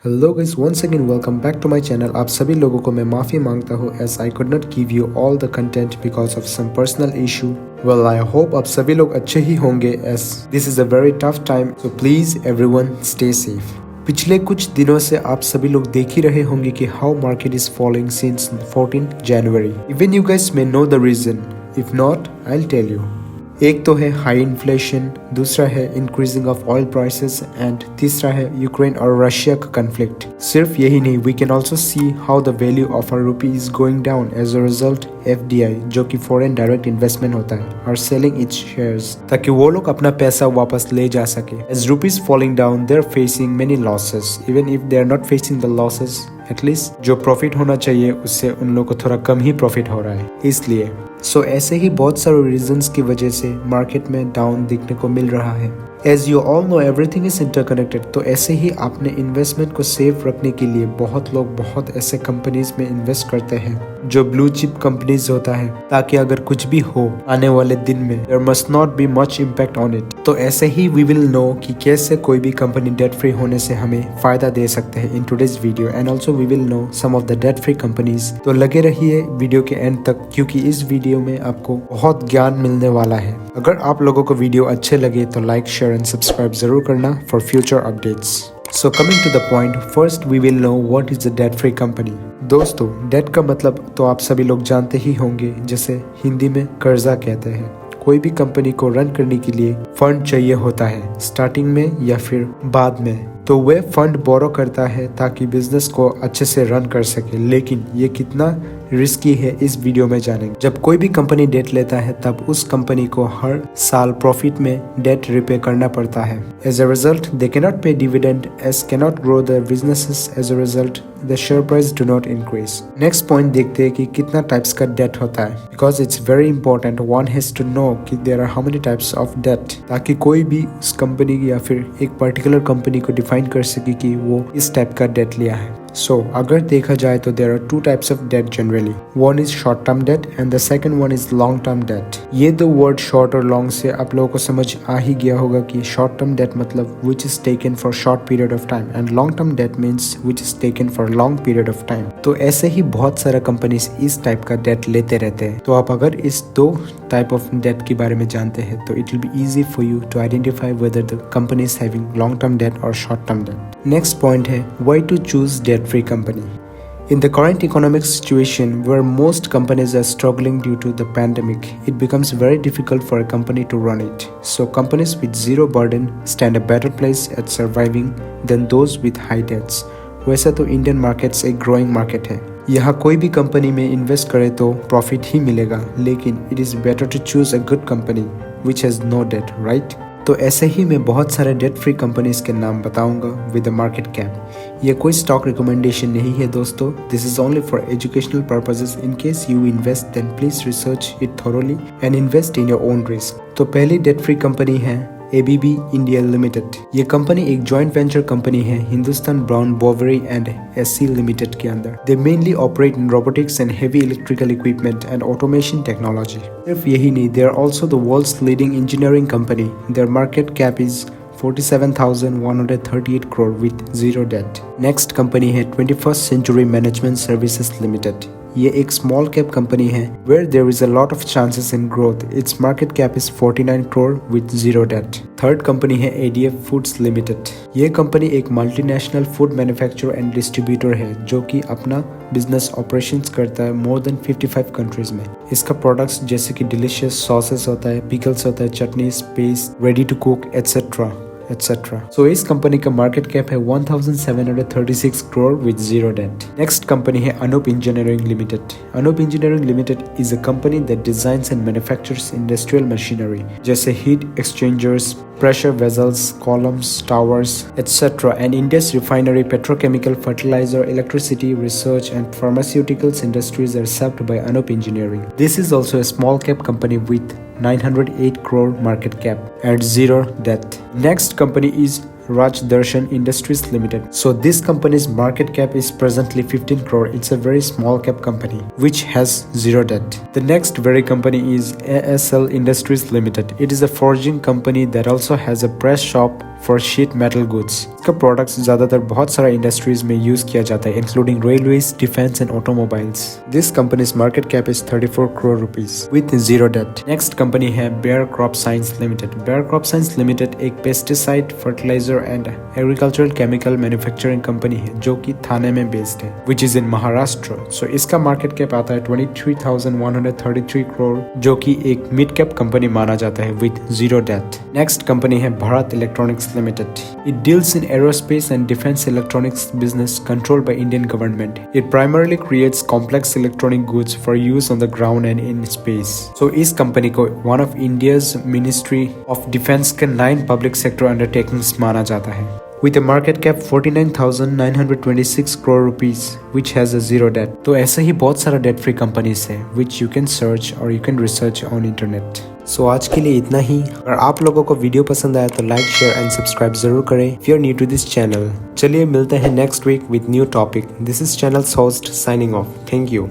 Hello guys, once again welcome back to my channel। आप सभी लोगों को मैं माफ़ी मांगता हूँ as I could not give you all the content because of some personal issue। Well, I hope आप सभी लोग अच्छे ही होंगे as this is a very tough time, so please everyone stay safe। पिछले कुछ दिनों से आप सभी लोग देख ही रहे होंगे कि how market is falling since 14 January। Even you guys may know the reason, if not I'll tell you। एक तो है हाई इन्फ्लेशन, दूसरा है increasing of oil prices and तीसरा है यूक्रेन और रशिया का कन्फ्लिक्ट। सिर्फ यही नहीं, we can also see how the value of our rupee is going down as a result. FDI जो कि फॉरेन डायरेक्ट इन्वेस्टमेंट होता है आर सेलिंग इट्स शेयर्स ताकि वो लोग अपना पैसा वापस ले जा सके। As rupees falling down they are facing many losses. Even if they are not facing the losses, at least जो प्रॉफिट होना चाहिए उससे उन लोगों को थोड़ा कम ही प्रॉफिट हो रहा है। इसलिए ऐसे ही बहुत सारे रीजंस की वजह से मार्केट में डाउन दिखने को मिल रहा है। As you all know everything is interconnected. तो ऐसे ही आपने इन्वेस्टमेंट को सेफ रखने के लिए बहुत लोग बहुत ऐसे कंपनीज में इन्वेस्ट करते हैं जो ब्लू चिप कंपनीज होता है, ताकि अगर कुछ भी हो आने वाले दिन में there must not be much impact on it. तो ऐसे ही वी विल नो कि कैसे कोई भी कंपनी डेट फ्री होने से हमें फायदा दे सकते हैं in today's video, and also we will know some of the debt free companies. तो लगे रहिए वीडियो के एंड तक, क्योंकि इस वीडियो में आपको बहुत ज्ञान मिलने वाला है। अगर आप लोगों को वीडियो अच्छे लगे तो लाइक, शेयर एंड सब्सक्राइब जरूर करना for future updates. So coming to the point, first we will know what is the debt free company. दोस्तों, डेट का मतलब तो आप सभी लोग जानते ही होंगे, जिसे हिंदी में कर्जा कहते हैं। कोई भी कंपनी को रन करने के लिए फंड चाहिए होता है, स्टार्टिंग में या फिर बाद में। तो वे फंड बोरो करता है ताकि बिजनेस को अच्छे से रन कर सके। लेकिन ये कितना रिस्की है इस वीडियो में जानेंगे। जब कोई भी कंपनी डेट लेता है तब उस कंपनी को हर साल प्रॉफिट में डेट रिपे करना पड़ता है। As a result they can not pay dividend, as cannot grow the businesses. As a result the share price do not increase. Next point देखते हैं कि कितना टाइप्स का डेट होता है, because it's very important. One has to know कि there are how many types of debt, ताकि कोई भी उस कंपनी या फिर एक पर्टिकुलर कंपनी को डिफाइन कर सके कि वो इस टाइप का डेट लिया है। अगर देखा जाए तो there are two types of debt generally. One is short term debt and the second one is long term debt. ये दो वर्ड शॉर्ट और लॉन्ग से आप लोगों को समझ आ ही गया होगा कि शॉर्ट टर्म डेट मतलब which is taken for short period of time and long term that means which is taken for long period of time. तो ऐसे ही बहुत सारा कंपनीज इस टाइप का डेट लेते रहते हैं। तो आप अगर इस दो टाइप ऑफ डेट के बारे में जानते हैं तो it will be easy for you to identify whether the company is having long term debt और short term debt. Next point है why to choose debt free company. In the current economic situation where most companies are struggling due to the pandemic, it becomes very difficult for a company to run it. So companies with zero burden stand a better place at surviving than those with high debts. वैसा तो Indian markets एक growing market है। यहाँ कोई भी company में invest करे तो प्रॉफिट ही मिलेगा, लेकिन it is better to choose a good company which has no debt, right? तो ऐसे ही मैं बहुत सारे डेट फ्री कंपनीज के नाम बताऊंगा विद द मार्केट कैप। ये कोई स्टॉक रिकमेंडेशन नहीं है दोस्तों, this is only for educational purposes. In case you invest then please research it thoroughly and invest in your own risk. तो पहली डेट फ्री कंपनी है ABB इंडिया लिमिटेड। ये company एक जॉइंट वेंचर कंपनी है Hindustan Brown Boveri and SC limited के अंदर। They mainly operate in robotics and heavy electrical equipment and automation technology. सिर्फ यही नहीं, they are also the world's leading engineering company. Their market cap is 47,138 crore with zero debt. Next company है 21st century management services limited. ये एक small cap company है where there is a lot of chances in growth. Its market cap is 49 crore with zero debt. Third company है ADF foods limited. ये company एक multinational food manufacturer and distributor है जो कि अपना business operations करता है मोर देन 55 कंट्रीज में। इसका प्रोडक्ट्स जैसे कि डिलीशियस सॉसेस होता है, पिकल्स होता है, chutneys, paste, ready to cook etcetera. So इस कंपनी का मार्केट कैप है 1736 crore with zero debt. Next company है Anup engineering limited. Anup engineering limited is a company that designs and manufactures industrial machinery जैसे heat exchangers, pressure vessels, columns, towers, etc. and India's refinery, petrochemical, fertilizer, electricity, research and pharmaceuticals industries are served by Anup Engineering. This is also a small cap company with 908 crore market cap and zero debt. Next company is Raj Darshan Industries Limited. So this company's market cap is presently 15 crore. It's a very small cap company which has zero debt. The next very company is ASL Industries Limited. It is a forging company that also has a press shop, for sheet metal goods. इसका products ज्यादातर बहुत सारा industries में use किया जाता है, including railways, defence and automobiles. This company's market cap is 34 crore rupees with zero debt. Next company है Bayer crop science limited. Bayer crop science limited एक pesticide, fertiliser and agricultural chemical manufacturing company है जो कि थाने में based है, which is in Maharashtra. सो इसका market cap आता है 23,133 crore, जो कि एक मिड कैप कंपनी माना जाता है with zero debt. Next company है Bharat electronics limited. It deals in aerospace and defence electronics business controlled by Indian government. It primarily creates complex electronic goods for use on the ground and in space. So इस company को one of India's ministry of defence के 9 public sector undertakings माना जाता है। With a market cap 49,926 crore rupees, which has a zero debt. तो ऐसे ही बहुत सारा डेट फ्री कंपनीज है which you can search or you can research on internet. So आज के लिए इतना ही। अगर आप लोगों को वीडियो पसंद आया तो लाइक, शेयर एंड सब्सक्राइब जरूर करें if you're new to this channel. चलिए मिलते हैं next week with new topic. This is channel's host signing off. Thank you.